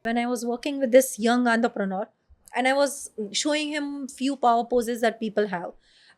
when I was working with this young entrepreneur and I was showing him few power poses that people have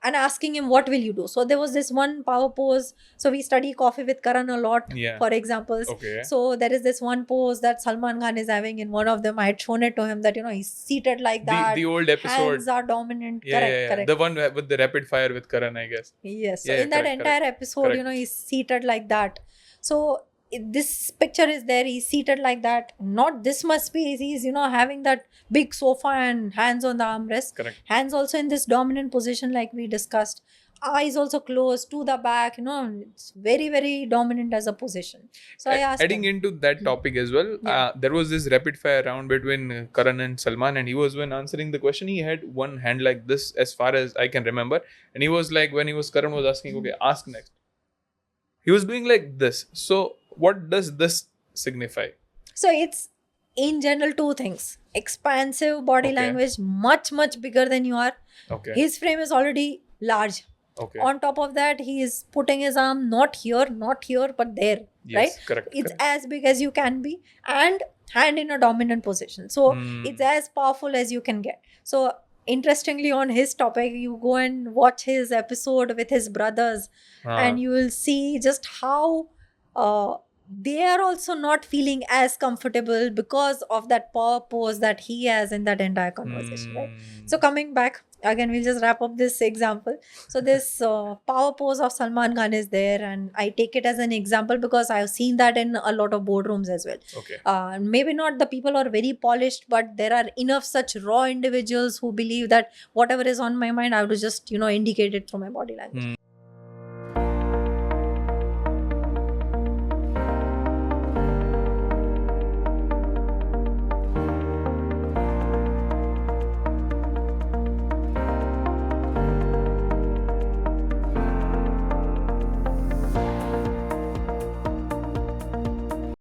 and asking him, what will you do? So there was this one power pose. So we study Coffee with Karan a lot, Yeah. for examples. Okay. So there is this one pose that Salman Khan is having in one of them. I had shown it to him that, he's seated like that. The old episode. Hands are dominant. Yeah, Correct, yeah, yeah. correct. The one with the rapid fire with Karan, I guess. Yes. So Yeah, in that correct, entire correct. episode, Correct. he's seated like that. So this picture is there. He's seated like that. Not this much space. He's having that big sofa and hands on the armrest. Correct. Hands also in this dominant position, like we discussed. Eyes also closed to the back. It's very, very dominant as a position. So I asked Adding him. into that topic as well, Yeah. there was this rapid fire round between Karan and Salman, and he was, when answering the question, he had one hand like this, as far as I can remember, and he was like, when Karan was asking, okay, ask next, he was doing like this. So what does this signify? So it's in general two things: expansive body Okay. language, much, much bigger than you are. Okay. His frame is already large. Okay. On top of that, he is putting his arm not here, but there, Yes, right? correct. It's correct. as big as you can be and hand in a dominant position. So it's as powerful as you can get. So interestingly, on his topic, you go and watch his episode with his brothers and you will see just how they are also not feeling as comfortable because of that power pose that he has in that entire conversation, right? So coming back, again, we'll just wrap up this example. So this power pose of Salman Khan is there, and I take it as an example because I've seen that in a lot of boardrooms as well. Okay. Maybe not the people are very polished, but there are enough such raw individuals who believe that whatever is on my mind, I have to just indicate it through my body language.